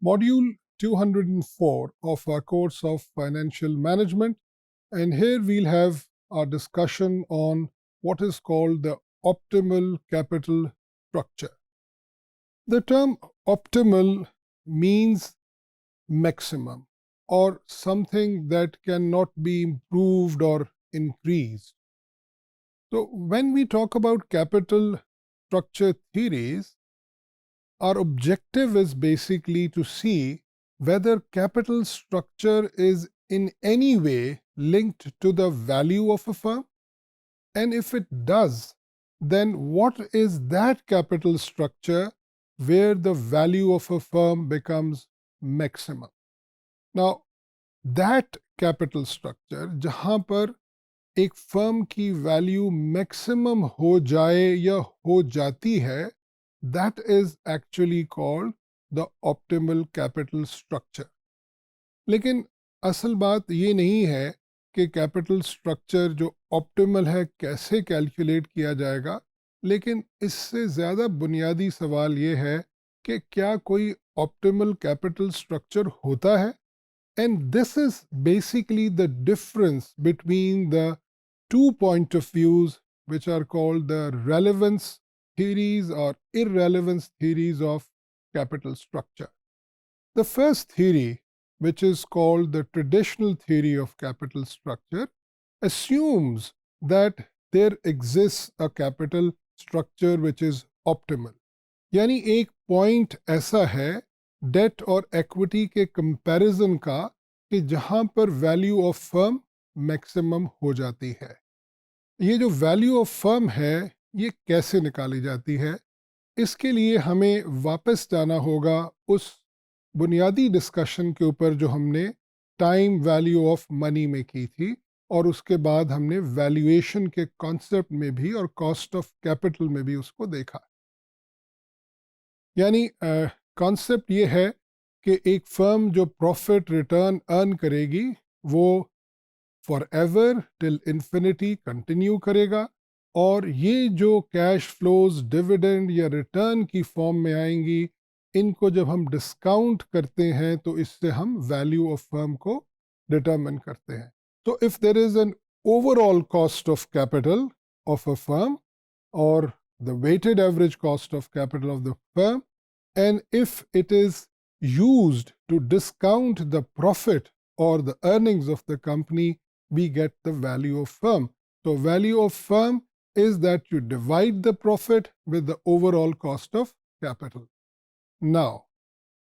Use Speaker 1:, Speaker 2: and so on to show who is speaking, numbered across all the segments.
Speaker 1: Module 204 of our course of Financial Management, and here we'll have our discussion on what is called the optimal capital structure. The term optimal means maximum or something that cannot be improved or increased. So when we talk about capital structure theories, our objective is basically to see whether capital structure is in any way linked to the value of a firm, and if it does, then what is that capital structure where the value of a firm becomes maximum. Now, that capital structure जहाँ पर एक firm की value maximum हो जाए या हो जाती है, that is actually called the optimal capital structure. लेकिन असल बात ये नहीं है कि कैपिटल स्ट्रक्चर जो ऑप्टिमल है कैसे कैलकुलेट किया जाएगा, लेकिन इससे ज़्यादा बुनियादी सवाल ये है कि क्या कोई ऑप्टिमल कैपिटल स्ट्रक्चर होता है. And this is basically the difference between the two point of views which are called the relevance theories or irrelevance theories of capital structure. The first theory, which is called the traditional theory of capital structure, assumes that there exists a capital structure which is optimal. यानी एक point ऐसा है date और equity के comparison का कि जहां पर वैल्यू ऑफ फर्म मैक्सिमम हो जाती है. ये जो वैल्यू ऑफ फर्म है ये कैसे निकाली जाती है, इसके लिए हमें वापस जाना होगा उस बुनियादी डिस्कशन के ऊपर जो हमने टाइम वैल्यू ऑफ मनी में की थी, और उसके बाद हमने वैल्यूएशन के कॉन्सेप्ट में भी और कॉस्ट ऑफ कैपिटल में भी उसको देखा. यानी कॉन्सेप्ट ये है कि एक फर्म जो प्रॉफिट रिटर्न अर्न करेगी वो for ever till infinity continue करेगा, और ये जो कैश फ्लोज डिविडेंड या रिटर्न की फॉर्म में आएंगी, इनको जब हम डिस्काउंट करते हैं तो इससे हम वैल्यू ऑफ फर्म को डिटरमिन करते हैं. तो if there is an overall cost of capital of a firm और the weighted average cost of capital of the firm, and if it is used to discount the profit or the earnings of the company, we get the value of firm. So value of firm is that you divide the profit with the overall cost of capital. Now,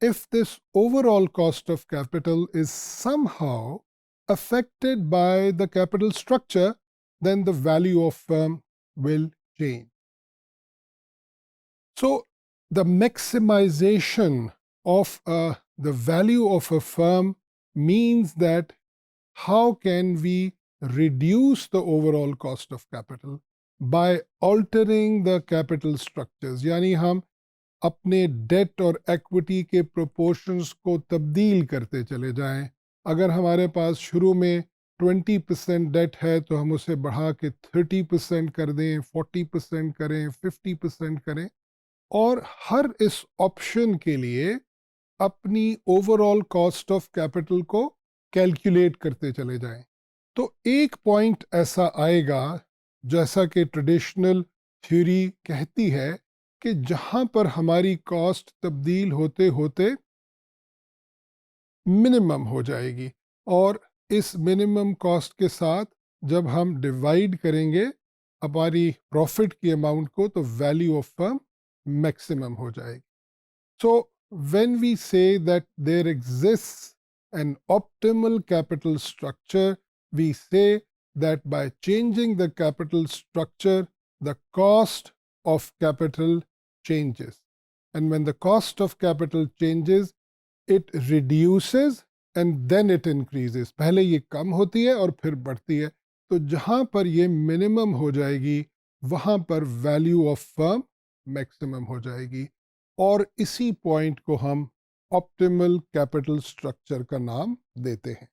Speaker 1: if this overall cost of capital is somehow affected by the capital structure, then the value of firm will change. So the maximization of the value of a firm means that how can we reduce the overall cost of capital by altering the capital structures. यानी हम अपने date और equity के proportions को तब्दील करते चले जाएं. अगर हमारे पास शुरू में 20% डेट है तो हम उसे बढ़ा के 30% कर दें, 40% करें, 50% करें, और हर इस ऑप्शन के लिए अपनी ओवरऑल कॉस्ट ऑफ कैपिटल को कैलकुलेट करते चले जाएं. तो एक पॉइंट ऐसा आएगा, जैसा कि ट्रेडिशनल थ्योरी कहती है, कि जहां पर हमारी कॉस्ट तब्दील होते होते मिनिमम हो जाएगी, और इस मिनिमम कॉस्ट के साथ जब हम डिवाइड करेंगे हमारी प्रॉफिट की अमाउंट को, तो वैल्यू ऑफ फर्म maximum हो जाएगी. So when we say that there exists an optimal capital structure, we say that by changing the capital structure, the cost of capital changes. And when the cost of capital changes, it reduces and then it increases. पहले ये कम होती है और फिर बढ़ती है. तो जहाँ पर ये मिनिमम हो जाएगी, वहाँ पर वैल्यू ऑफ फर्म मैक्सिमम हो जाएगी, और इसी पॉइंट को हम ऑप्टिमल कैपिटल स्ट्रक्चर का नाम देते हैं.